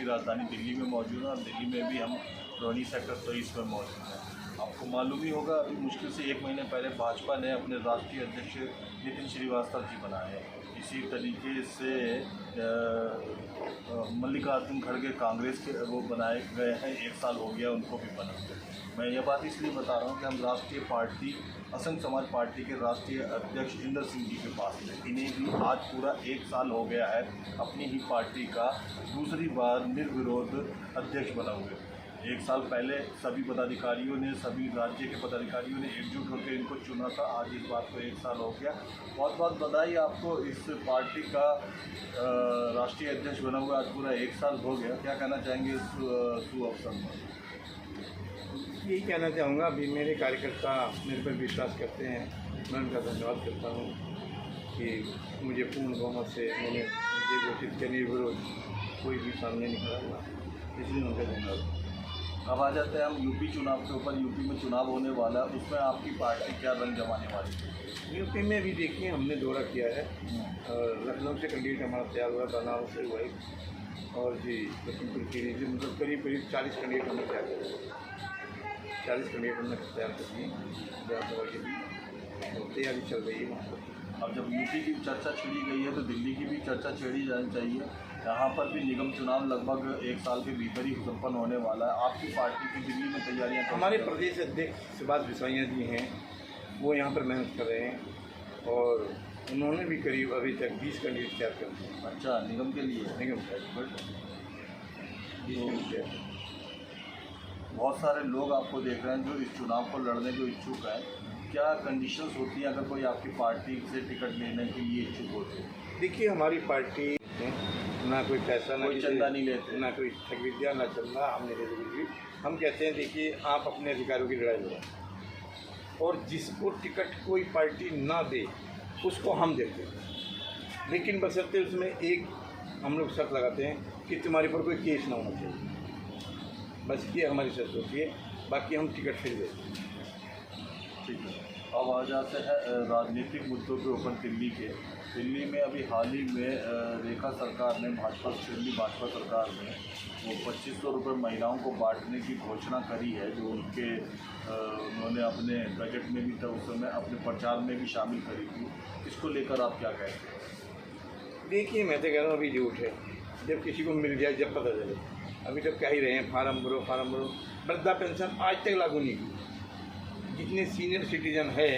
की राजधानी दिल्ली में मौजूद है और दिल्ली में भी हम रोहिणी सेक्टर 23 में मौजूद हैं। आपको मालूम ही होगा, अभी मुश्किल से 1 महीने पहले भाजपा ने अपने राष्ट्रीय अध्यक्ष नितिन श्रीवास्तव जी बनाए हैं। इसी तरीके से मल्लिकार्जुन खड़गे कांग्रेस के वो बनाए गए हैं, 1 साल हो गया उनको भी बना। मैं ये बात इसलिए बता रहा हूँ कि हम राष्ट्रीय पार्टी असंघ समाज पार्टी के राष्ट्रीय अध्यक्ष इंदर सिंह जी के पास थे। इन्हें भी आज पूरा 1 साल हो गया है अपनी ही पार्टी का दूसरी बार निर्विरोध अध्यक्ष बना हुए। 1 साल पहले सभी पदाधिकारियों ने, सभी राज्य के पदाधिकारियों ने एकजुट होकर इनको चुना था। आज इस बात को 1 साल हो गया। बहुत बहुत बधाई आपको, इस पार्टी का राष्ट्रीय अध्यक्ष बना हुआ आज पूरा 1 साल हो गया। क्या कहना चाहेंगे इस शुभ अवसर पर? यही कहना चाहूँगा, अभी मेरे कार्यकर्ता मेरे पर विश्वास करते हैं, मैं उनका धन्यवाद करता हूँ कि मुझे पूर्ण बहुमत से उन्होंने मुझे घोषित किया, निर्विरोध कोई भी सामने नहीं खड़ा हुआ, इसलिए उनका धन्यवाद। अब आ जाते हैं हम यूपी चुनाव के ऊपर। यूपी में चुनाव होने वाला है, उसमें आपकी पार्टी क्या रंग जमाने वाली है? यूपी में भी देखिए, हमने दौरा किया है और लखनऊ से कैंडिडेट हमारा तैयार हुआ, बनारस से हुआ है और जी लखीमपुर खीरी से, मतलब करीब 40 कैंडिडेट हमने तैयार किया। 40 कैंडिडेट हमने तैयार कर दिए विधानसभा के लिए, तैयारी चल रही है वहाँ पर। अब जब यूपी की चर्चा छेड़ी गई है तो दिल्ली की भी चर्चा छेड़ी जानी चाहिए। यहाँ पर भी निगम चुनाव लगभग 1 साल के भीतर ही संपन्न होने वाला है। आपकी पार्टी की दिल्ली में तैयारियाँ? हमारे प्रदेश अध्यक्ष सुभाष बिसाइया जी हैं, वो यहाँ पर मेहनत कर रहे हैं और उन्होंने भी करीब अभी तक 20 कैंडिडेट तैयार कर दिए। अच्छा, निगम के लिए? निगम बहुत सारे लोग आपको देख रहे हैं जो इस चुनाव को लड़ने को इच्छुक हैं। क्या कंडीशंस होती हैं अगर कोई आपकी पार्टी से टिकट लेने के लिए इच्छुक होते हैं? देखिए, हमारी पार्टी ना कोई पैसा, ना कोई चंदा नहीं लेते, ना कोई ठग विद्या, ना चंदा हमने ले ली। हम कहते हैं देखिए, आप अपने अधिकारों की लड़ाई लड़ो और जिसको टिकट कोई पार्टी ना दे उसको हम देते हैं, लेकिन बशर्ते उसमें एक हम लोग शर्त लगाते हैं कि तुम्हारे पर कोई केस ना होना चाहिए। बस ये हमारी शर्त होती है, बाकी हम टिकट फिर देते हैं। ठीक है। अब आ जाते हैं राजनीतिक मुद्दों के ऊपर। दिल्ली में अभी हाल ही में रेखा सरकार ने, भाजपा सरकार ने वो 2500 रुपये महिलाओं को बांटने की घोषणा करी है, जो उन्होंने अपने बजट में भी था, उस समय अपने प्रचार में भी शामिल करी थी। इसको लेकर आप क्या कहते हैं? देखिए, मैं तो कह रहा हूँ अभी झूठ है, जब किसी को मिल जाए जब पता चले। अभी तक कह ही रहे हैं फार्म भरो। वृद्धा पेंशन आज तक लागू नहीं की। जितने सीनियर सिटीजन है,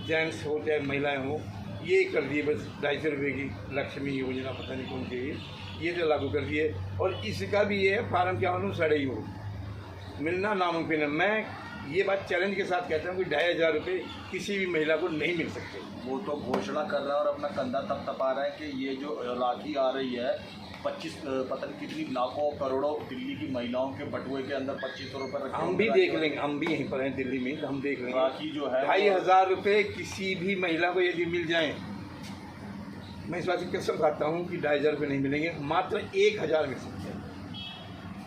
जेंट्स हो चाहे महिलाएं हो, ये कर दिए बस 250 रुपये की लक्ष्मी योजना, पता नहीं कौन सी, ये तो लागू कर दिए। और इसका भी ये है, फार्म क्या मालूम सड़े ही हो, मिलना नामुमकिन है। मैं ये बात चैलेंज के साथ कहता हूँ कि 2500 रुपये किसी भी महिला को नहीं मिल सकते। वो तो घोषणा कर रहा है और अपना कंधा तपा रहा है कि ये जो राखी आ रही है 25 पता नहीं कितनी लाखों करोड़ों दिल्ली की महिलाओं के बटुए के अंदर 2500 रुपये रखे। हम भी देख लेंगे, हम भी यहीं पर हैं दिल्ली में, तो हम देख लेंगे। राखी जो है 2500 रुपये किसी भी महिला को यदि मिल जाएं, मैं इस बात की कसम खाता हूँ कि 2500 रुपये नहीं मिलेंगे, मात्र 1000 मिल सकते हैं।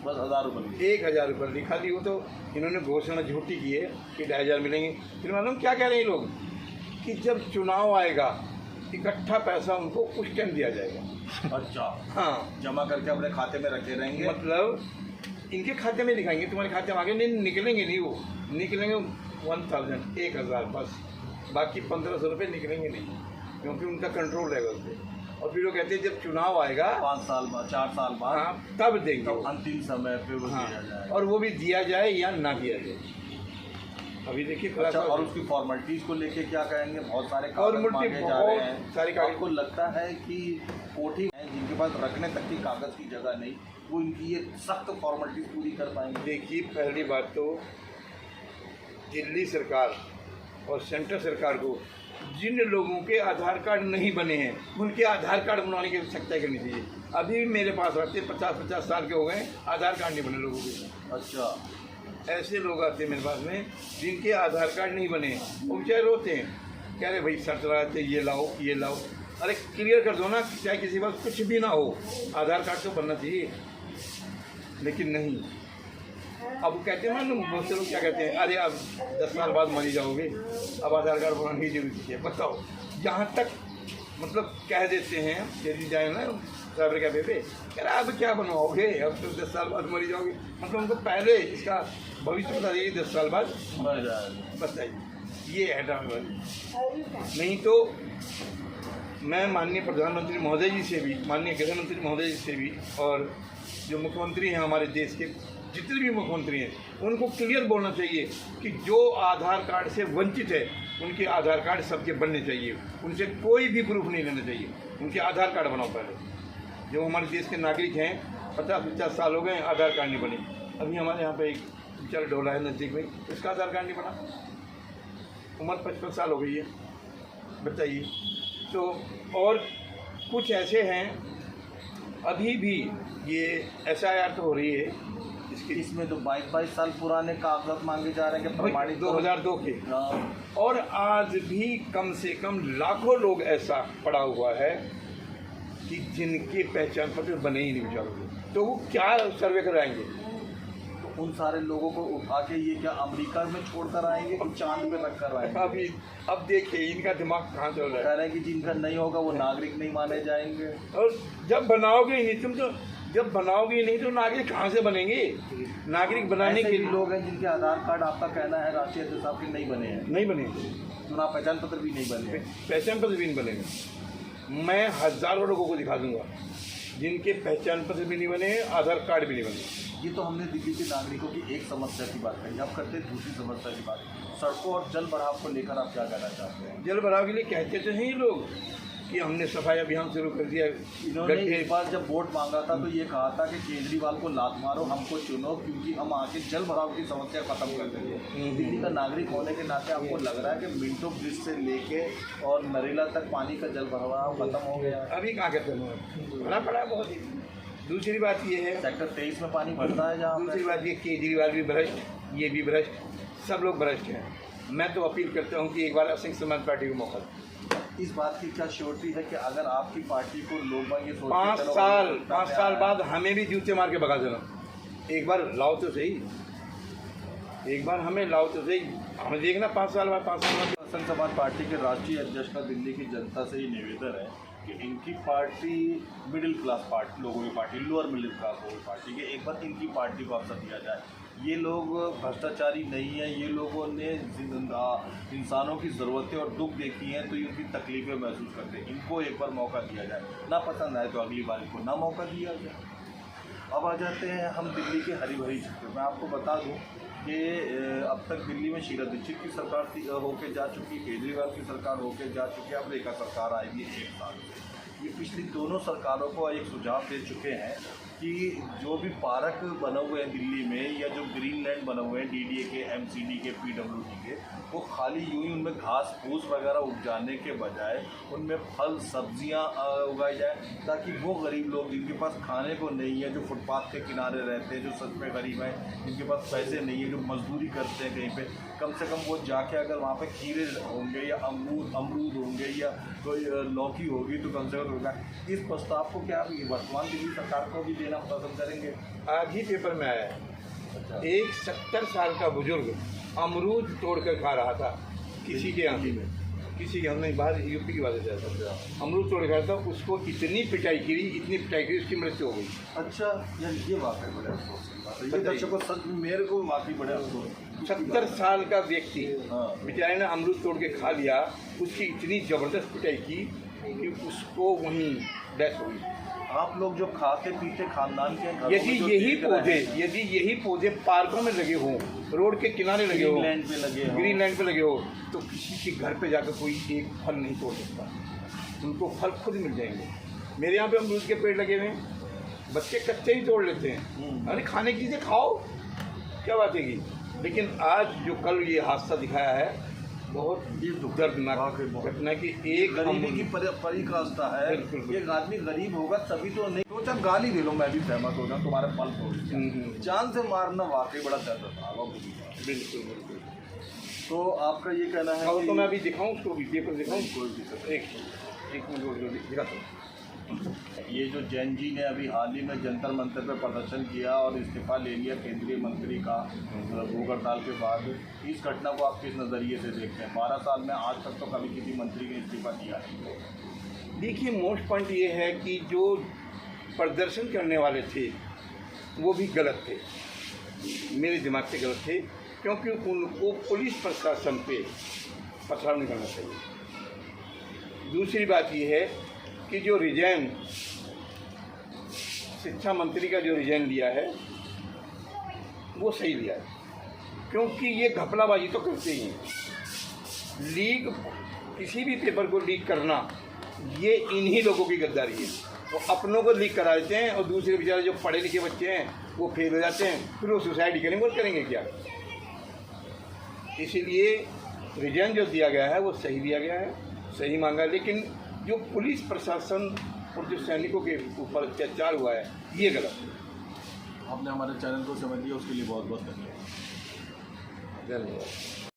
बस 1000 रुपये, 1000 रुपये लिखा दी। वो तो इन्होंने घोषणा झूठी की है कि 2500 मिलेंगे। फिर मालूम क्या कह रहे हैं लोग कि जब चुनाव आएगा इकट्ठा पैसा उनको उस टाइम दिया जाएगा। अच्छा, हाँ, जमा करके अपने खाते में रखे रहेंगे। मतलब इनके खाते में दिखाएंगे, तुम्हारे खाते में आगे नहीं निकलेंगे, नहीं वो निकलेंगे 1000 बस, बाकी 1500 रुपये निकलेंगे नहीं, क्योंकि उनका कंट्रोल रहेगा उस पर। और फिर वो कहते हैं जब चुनाव आएगा 5 साल बाद, 4 साल बाद, हाँ, तब देंगे, तो अंतिम समय पे वो हाँ, दिया जाए। और वो भी दिया जाए या ना दिया जाए। अभी देखिए, अच्छा, और उसकी फॉर्मेलिटीज़ को लेके क्या कहेंगे? बहुत सारे कागज मांगे जा रहे हैं। सारे कागज आपको लगता है कि कोठी हैं जिनके पास रखने तक की कागज़ की जगह नहीं, वो इनकी ये सख्त फॉर्मेलिटीज़ पूरी कर पाएंगे? देखिए, पहली बात तो दिल्ली सरकार और सेंट्रल सरकार को जिन लोगों के आधार कार्ड नहीं बने हैं उनके आधार कार्ड बनवाने की सख्ताई करनी चाहिए। अभी भी मेरे पास आते 50-50 साल के हो गए, आधार कार्ड नहीं बने लोगों के। अच्छा, ऐसे लोग आते हैं मेरे पास में जिनके आधार कार्ड नहीं बने, वो बेचारे रोते हैं, कह रहे भाई शर्त लगाते ये लाओ। अरे क्लियर कर दो ना, चाहे किसी बात कुछ भी ना हो, आधार कार्ड तो बनना चाहिए। लेकिन नहीं, अब वो कहते हैं मालूम, बहुत से लोग क्या कहते हैं, अरे अब 10 साल बाद मर जाओगे, अब आधार कार्ड बनाने की जरूरत है। बताओ, यहाँ तक मतलब कह देते हैं, यदि जाए ना साहब ने क्या बेबे कह रहा अब क्या बनवाओगे, अब तो 10 साल बाद मरी जाओगे, मतलब उनको पहले इसका भविष्य बता दीजिए 10 साल बाद मर जाएगा। बताइए, ये है ड्रामेबाजी। नहीं तो मैं माननीय प्रधानमंत्री महोदय जी से भी, माननीय गृह मंत्री महोदय जी से भी, और जो मुख्यमंत्री हैं हमारे देश के, जितने भी मुख्यमंत्री हैं, उनको क्लियर बोलना चाहिए कि जो आधार कार्ड से वंचित है उनके आधार कार्ड सबके बनने चाहिए, उनसे कोई भी प्रूफ नहीं लेना चाहिए, उनके आधार कार्ड बनाओ पहले। जो हमारे देश के नागरिक हैं 50-50 साल हो गए आधार कार्ड नहीं बने। अभी हमारे यहाँ पे एक बेचारा डोला है नज़दीक में, उसका आधार कार्ड नहीं बना, उम्र 55 साल हो गई है, बताइए। तो और कुछ ऐसे हैं अभी भी ये SIR तो हो रही है इसमें तो 22 साल पुराने कागजात मांगे जा रहे हैं कि प्रमाणित 2002 के, और आज भी कम से कम लाखों लोग ऐसा पड़ा हुआ है कि जिनके पहचान पत्र बने ही नहीं बेचारों के, तो वो क्या सर्वे कराएंगे? तो उन सारे लोगों को उठा के ये क्या अमेरिका में छोड़कर आएंगे कि चांद पे रख कर आएंगे? अभी अब देखिए इनका दिमाग कहाँ चल रहा कह रहे हैं कि जिनका नहीं होगा वो नागरिक नहीं माने जाएंगे। और जब बनाओगे ही नहीं, तुम तो जब बनाओगे नहीं तो नागरिक कहाँ से बनेंगे? नागरिक बनाने ऐसे के भी लोग हैं जिनके आधार कार्ड आपका कहना है राष्ट्रीय अध्यक्ष साहब के नहीं बने हैं, नहीं बने, चुनाव पहचान पत्र भी नहीं बने, पहचान पत्र भी नहीं बनेंगे। मैं हज़ारों लोगों को दिखा दूंगा जिनके पहचान पत्र भी नहीं बने, आधार कार्ड भी नहीं बने। ये तो हमने दिल्ली के नागरिकों की एक समस्या की बात करी, अब करते हैं दूसरी समस्या की बात। सड़कों और जल भराव को लेकर आप क्या कहना चाहते हैं? जल भराव के लिए कहते तो हैं ये लोग कि हमने सफाई अभियान शुरू कर दिया। इन्होंने एक बार जब वोट मांगा था तो ये कहा था कि केजरीवाल को लात मारो, हमको चुनो, क्योंकि हम आके जल भराव की समस्या खत्म कर देंगे। दिल्ली का नागरिक होने के नाते आपको लग रहा है कि मिंटो ब्रिज से लेके और नरेला तक पानी का जल भराव खत्म हो गया? अभी कहाँ खत्म हुआ, भरा पड़ा बहुत ही। दूसरी बात ये है, सेक्टर 23 में पानी भरता है जहाँ। दूसरी बात ये केजरीवाल भी भ्रष्ट, ये भी भ्रष्ट, सब लोग भ्रष्ट हैं। मैं तो अपील करता हूँ कि एक बार असंख्य समाज पार्टी को मौका दें। इस बात की क्या श्योरिटी है कि अगर आपकी पार्टी को लोग ये सोचते 5 साल बाद हमें भी जूते मार के भगा देना, एक बार लाओ तो सही, एक बार हमें लाओ तो सही, हमें देखना 5 साल बाद। असंख्य समाज पार्टी के राष्ट्रीय अध्यक्ष का दिल्ली की जनता से ही निवेदन है कि इनकी पार्टी मिडिल क्लास पार्टी लोगों की पार्टी, लोअर मिडिल क्लास लोगों की पार्टी के एक बार इनकी पार्टी को अवसर दिया जाए। ये लोग भ्रष्टाचारी नहीं है, ये लोगों ने इंसानों की ज़रूरतें और दुख देखी हैं तो इनकी तकलीफ़ें महसूस करते हैं। इनको एक बार मौका दिया जाए, ना पसंद आए तो अगली बार इनको ना मौका दिया जाए। अब आ जाते हैं हम दिल्ली के हरी भरी क्षेत्र में। आपको बता दूं कि अब तक दिल्ली में शीला दीक्षित की सरकार होके जा चुकी, केजरीवाल की सरकार होके जा चुकी है, अब रेखा सरकार आएगी 1 साल से। ये पिछली दोनों सरकारों को एक सुझाव दे चुके हैं कि जो भी पार्क बने हुए हैं दिल्ली में या जो ग्रीन लैंड बने हुए हैं DDA के, MCD के, PWD के, वो खाली यूं ही उनमें घास फूस वगैरह उगाने के बजाय उनमें फल सब्जियां उगाई जाए, ताकि वो गरीब लोग जिनके पास खाने को नहीं है, जो फुटपाथ के किनारे रहते हैं, जो सच में गरीब हैं, जिनके पास पैसे नहीं है, जो मजदूरी करते हैं कहीं पे, कम से कम वो जाके अगर वहाँ पे खीरे होंगे या अमरूद होंगे या कोई लौकी होगी तो कम से कम होगा। इस प्रस्ताव को क्या वर्तमान दिल्ली सरकार को भी देना पसंद करेंगे? आज ही पेपर में आया है, एक 70 साल का बुजुर्ग अमरूद तोड़ कर खा रहा था किसी के यहाँ में, किसी के हमने बाहर UP की बात है, अमरूद तोड़ खा था, उसको इतनी पिटाई करी, इतनी पिटाई करी, उसकी मृत्यु हो गई। अच्छा यार, ये वाकई बड़े अफसोस की बात है। ये दर्शकों सच में मेरे को वाकई बड़े अफसोस। 70 साल का व्यक्ति हाँ। बेचारे ने अमरूद तोड़ के खा लिया, उसकी इतनी ज़बरदस्त पिटाई की कि उसको वहीं डेथ हो गई। आप लोग जो खाते पीते खानदान के घरों यदि में जो यही देख रहे पौधे हैं, यदि यही पौधे पार्कों में लगे हों, रोड के किनारे लगे हों, ग्रीनलैंड पे लगे हों, ग्रीनलैंड पे लगे हो, तो किसी के घर पे जाकर कोई एक फल नहीं तोड़ सकता, उनको फल खुद मिल जाएंगे। मेरे यहाँ पे अमरूद के पेड़ लगे हुए हैं, बच्चे कच्चे ही तोड़ लेते हैं, अरे खाने की चीज़ें खाओ, क्या बात है कि। लेकिन आज जो कल ये हादसा दिखाया है, बहुत ये दर्दनाक घटना की, एक गरीबी की पराकाष्ठा है। एक आदमी गरीब होगा तभी तो नहीं, तो चाहे गाली दे लो मैं भी सहमत हो जाऊँ, तुम्हारे फल तोड़ जान से मारना वाकई बड़ा दर्दनाक। बिल्कुल बिल्कुल। तो आपका ये कहना है और तो मैं अभी दिखाऊँ उसको भी, पेपर दिखाऊँ, कोई दिक्कत एक मिनट दिखाता हूँ। ये जो जैन जी ने अभी हाल ही में जंतर मंतर पर प्रदर्शन किया और इस्तीफा ले लिया केंद्रीय मंत्री का भूख हड़ताल के बाद, इस घटना को आप किस नज़रिए से देखते हैं? 12 साल में आज तक तो कभी किसी मंत्री ने इस्तीफा दिया नहीं। देखिए, मोस्ट पॉइंट ये है कि जो प्रदर्शन करने वाले थे वो भी गलत थे, मेरे दिमाग से गलत थे, क्योंकि उनको पुलिस प्रशासन पे पथराव नहीं करना चाहिए। दूसरी बात ये है कि जो रिजाइन शिक्षा मंत्री का जो रिजाइन लिया है वो सही लिया है, क्योंकि ये घपलाबाजी तो करते ही हैं। लीक, किसी भी पेपर को लीक करना ये इन्हीं लोगों की गद्दारी है। वो अपनों को लीक करा देते हैं और दूसरे बेचारे जो पढ़े लिखे बच्चे हैं वो फेल हो जाते हैं, फिर वो सुसाइड करेंगे और करेंगे क्या। इसीलिए रिजाइन जो दिया गया है वो सही दिया गया है, सही मांगा। लेकिन जो पुलिस प्रशासन और जो सैनिकों के ऊपर अत्याचार हुआ है ये गलत है। आपने हमारे चैनल को समझ लिया, उसके लिए बहुत बहुत धन्यवाद। धन्यवाद।